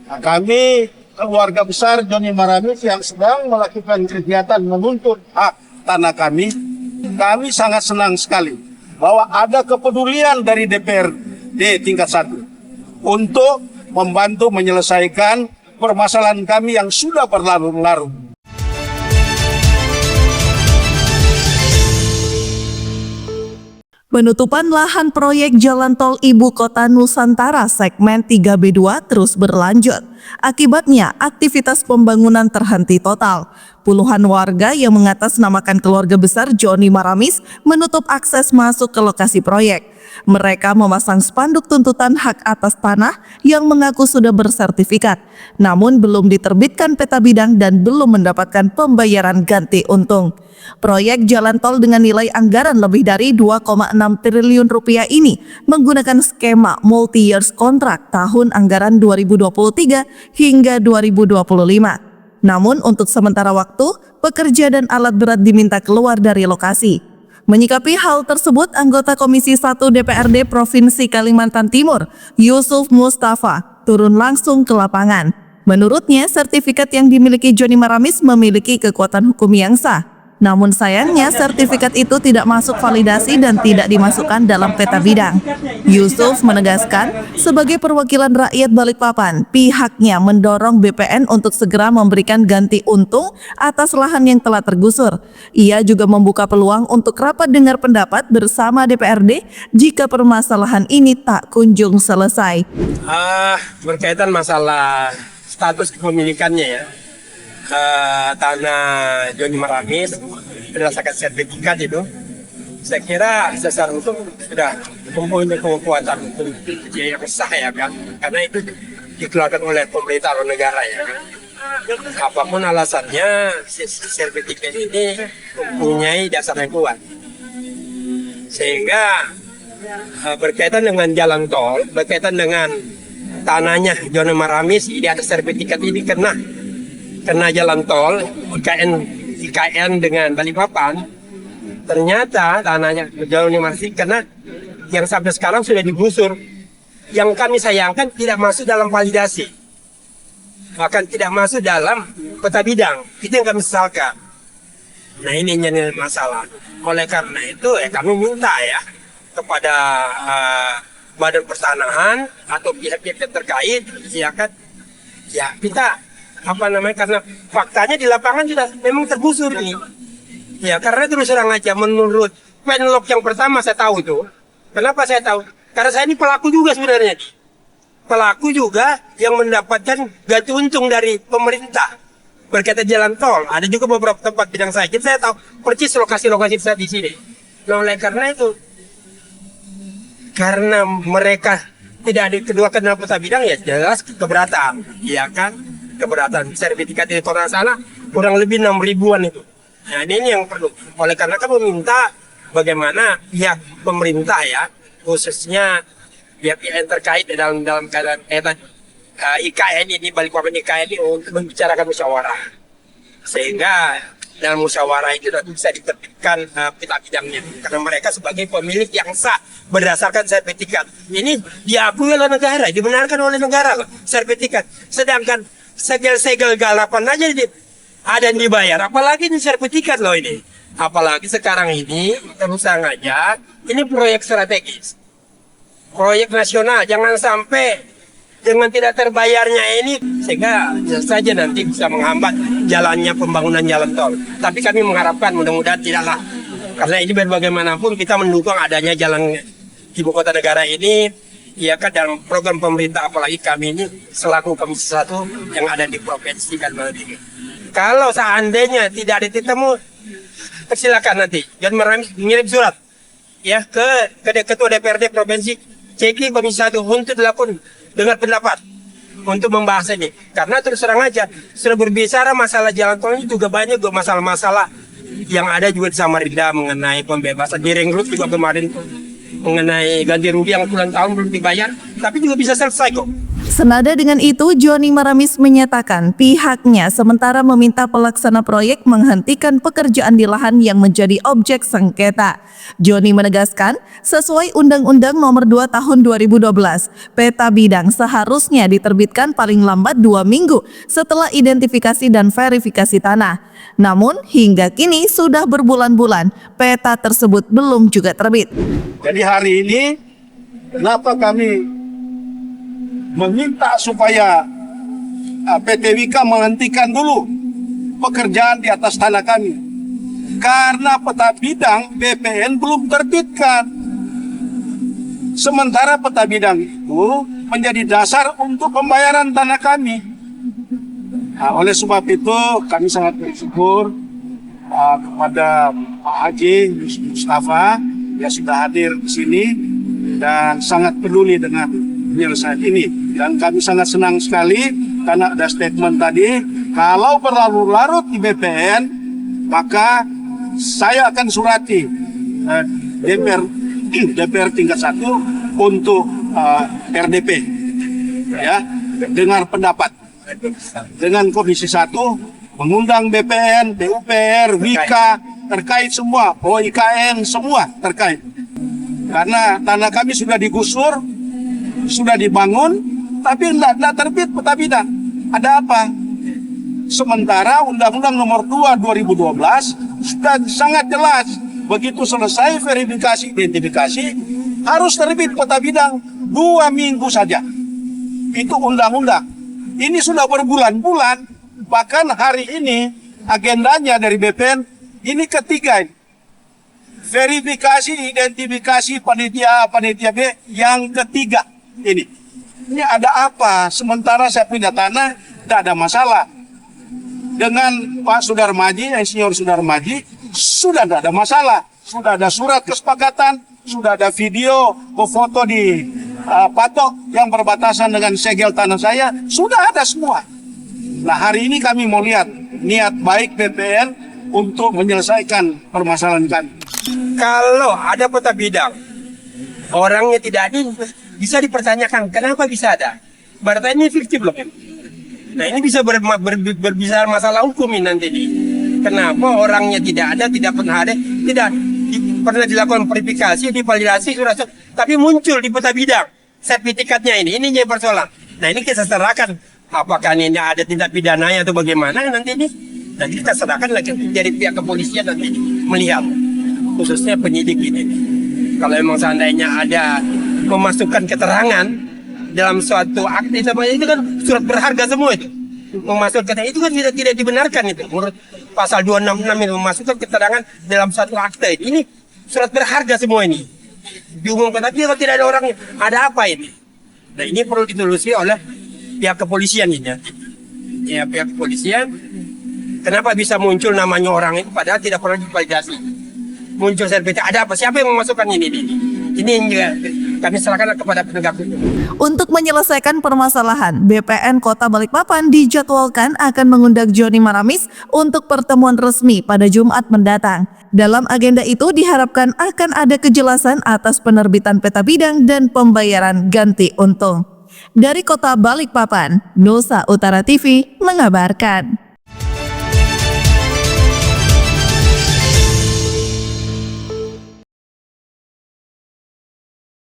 Nah, kami keluarga besar Joni Maramis yang sedang melakukan kegiatan menuntut hak tanah kami sangat senang sekali bahwa ada kepedulian dari DPRD tingkat 1 untuk membantu menyelesaikan permasalahan kami yang sudah berlarut-larut. Penutupan lahan proyek Jalan Tol Ibu Kota Nusantara segmen 3B2 terus berlanjut. Akibatnya, aktivitas pembangunan terhenti total. Puluhan warga yang mengatasnamakan keluarga besar Joni Maramis menutup akses masuk ke lokasi proyek. Mereka memasang spanduk tuntutan hak atas tanah yang mengaku sudah bersertifikat, namun belum diterbitkan peta bidang dan belum mendapatkan pembayaran ganti untung. Proyek jalan tol dengan nilai anggaran lebih dari 2,6 triliun rupiah ini menggunakan skema multi-years kontrak tahun anggaran 2023 hingga 2025. Namun untuk sementara waktu, pekerja dan alat berat diminta keluar dari lokasi. Menyikapi hal tersebut, anggota Komisi 1 DPRD Provinsi Kalimantan Timur, Yusuf Mustafa, turun langsung ke lapangan. Menurutnya, sertifikat yang dimiliki Joni Maramis memiliki kekuatan hukum yang sah. Namun sayangnya, sertifikat itu tidak masuk validasi dan tidak dimasukkan dalam peta bidang. Yusuf menegaskan, sebagai perwakilan rakyat Balikpapan, pihaknya mendorong BPN untuk segera memberikan ganti untung atas lahan yang telah tergusur. Ia juga membuka peluang untuk rapat dengar pendapat bersama DPRD jika permasalahan ini tak kunjung selesai. Berkaitan masalah status kepemilikannya ya, tanah Joni Maramis berdasarkan sertifikat itu, saya kira secara hukum sudah mempunyai kekuatan hukum yang sah ya kan, karena itu dikeluarkan oleh pemerintah atau negara ya kan. Apapun alasannya, sertifikat ini mempunyai dasar yang kuat, sehingga berkaitan dengan jalan tol, berkaitan dengan tanahnya Joni Maramis, ini ada sertifikat ini kena jalan tol IKN dengan Balikpapan, ternyata tanahnya Joni Maramis karena yang sampai sekarang sudah digusur. Yang kami sayangkan tidak masuk dalam validasi, bahkan tidak masuk dalam peta bidang. Itu yang kami sesalkan. Nah, ini jadi masalah. Oleh karena itu kami minta ya kepada Badan Pertanahan atau pihak-pihak terkait, silakan ya kita karena faktanya di lapangan sudah memang tergusur ini. Ya, karena terus terang aja menurut penlog yang pertama saya tahu itu. Kenapa saya tahu? Karena saya ini pelaku juga sebenarnya. Pelaku juga yang mendapatkan ganti untung dari pemerintah berkaitan jalan tol. Ada juga beberapa tempat bidang saya. Jadi saya tahu persis lokasi-lokasi saya di sini. Nah, oleh karena itu, karena mereka tidak ada keduakan dalam peta bidang, ya jelas keberatan, ya kan? Keberatan sertifikat itu kalau salah kurang lebih 6.000-an itu. Nah, ini yang perlu. Oleh karena kami meminta bagaimana pihak pemerintah ya, khususnya pihak yang terkait dalam keadaan IKN ini, Balikpapan IKN ini untuk membicarakan musyawarah, sehingga dalam musyawarah itu bisa diterbitkan peta bidangnya, karena mereka sebagai pemilik yang sah berdasarkan sertifikat ini diakui oleh negara, dibenarkan oleh negara sertifikat. Sedangkan segel-segel galapan aja ada yang dibayar, apalagi ini sertifikat loh ini. Apalagi sekarang ini terus aja ini proyek strategis, proyek nasional, jangan sampai dengan tidak terbayarnya ini sehingga saja nanti bisa menghambat jalannya pembangunan jalan tol. Tapi kami mengharapkan mudah-mudahan tidaklah, karena ini bagaimanapun kita mendukung adanya jalan ibu kota negara ini, ya kan, dalam program pemerintah, apalagi kami ini selaku Komisi 1 yang ada di Provinsi Kalimantan Timur. Kalau seandainya tidak ditemu, silakan nanti Joni Maramis mengirim surat ya ke Ketua DPRD Provinsi, ceki Komisi 1 untuk dilakukan dengar pendapat untuk membahas ini. Karena terus terang aja sudah berbicara masalah jalan tol ini juga banyak masalah-masalah yang ada juga di Samarinda mengenai pembebasan di Ring Road juga kemarin mengenai ganti rugi yang puluhan tahun belum dibayar, tapi juga bisa selesai kok. Senada dengan itu, Joni Maramis menyatakan pihaknya sementara meminta pelaksana proyek menghentikan pekerjaan di lahan yang menjadi objek sengketa. Joni menegaskan, sesuai Undang-Undang Nomor 2 Tahun 2012, peta bidang seharusnya diterbitkan paling lambat 2 minggu setelah identifikasi dan verifikasi tanah. Namun, hingga kini sudah berbulan-bulan, peta tersebut belum juga terbit. Jadi hari ini, kenapa kami meminta supaya PT Wika menghentikan dulu pekerjaan di atas tanah kami? Karena peta bidang BPN belum terbitkan. Sementara peta bidang itu menjadi dasar untuk pembayaran tanah kami. Nah, oleh sebab itu kami sangat bersyukur kepada Pak Haji Mustafa yang sudah hadir di sini dan sangat peduli dengan penyelesaian ini. Dan kami sangat senang sekali karena ada statement tadi, kalau berlarut-larut di BPN, maka saya akan surati DPR tingkat 1 untuk RDP, ya, dengar pendapat. Dengan Komisi 1 mengundang BPN, PUPR, Wika, terkait semua, OIKN, semua terkait. Karena tanah kami sudah digusur, sudah dibangun, tapi tidak terbit peta bidang. Ada apa? Sementara Undang-Undang Nomor 2 2012 sudah sangat jelas, begitu selesai verifikasi identifikasi harus terbit peta bidang 2 minggu saja. Itu undang-undang. Ini sudah berbulan-bulan, bahkan hari ini agendanya dari BPN ini ketiga ini. Verifikasi identifikasi panitia B yang ketiga ini. Ini ada apa? Sementara saya pindah tanah, tidak ada masalah. Dengan Pak Sudarmaji, Insinyur Sudarmaji, sudah tidak ada masalah. Sudah ada surat kesepakatan, sudah ada video, foto di patok yang berbatasan dengan segel tanah saya, sudah ada semua. Nah, hari ini kami mau lihat niat baik BPN untuk menyelesaikan permasalahan kami. Kalau ada peta bidang, orangnya tidak ada, bisa dipertanyakan kenapa bisa ada. Berarti ini fiktif loh. Nah, ini bisa berbicara masalah hukum ini nanti. Kenapa orangnya tidak ada, tidak pernah ada, tidak pernah dilakukan verifikasi, divalidasi, surat, tapi muncul di peta bidang sertifikatnya ini jadi persoalan. Nah, ini kita serahkan apakah ini ada tindak pidananya atau bagaimana nanti ini. Nanti kita serahkan lagi dari pihak kepolisian nanti melihat, khususnya penyidik ini. Kalau memang seandainya ada memasukkan keterangan dalam suatu akte itu kan surat berharga semua itu. Memasukkan itu kan tidak dibenarkan itu. Menurut pasal 266 itu memasukkan keterangan dalam suatu akte ini surat berharga semua ini. Diumumkan tapi kalau tidak ada orangnya, ada apa ini? Nah, ini perlu ditelusuri oleh pihak kepolisian ini. Ya, pihak kepolisian. Kenapa bisa muncul namanya orang itu padahal tidak pernah divalidasi? Muncul sertifikat, ada apa? Siapa yang memasukkan ini? Ini juga kami serahkan kepada penegak hukum. Untuk menyelesaikan permasalahan, BPN Kota Balikpapan dijadwalkan akan mengundang Joni Maramis untuk pertemuan resmi pada Jumat mendatang. Dalam agenda itu diharapkan akan ada kejelasan atas penerbitan peta bidang dan pembayaran ganti untung. Dari Kota Balikpapan, Nusa Utara TV mengabarkan.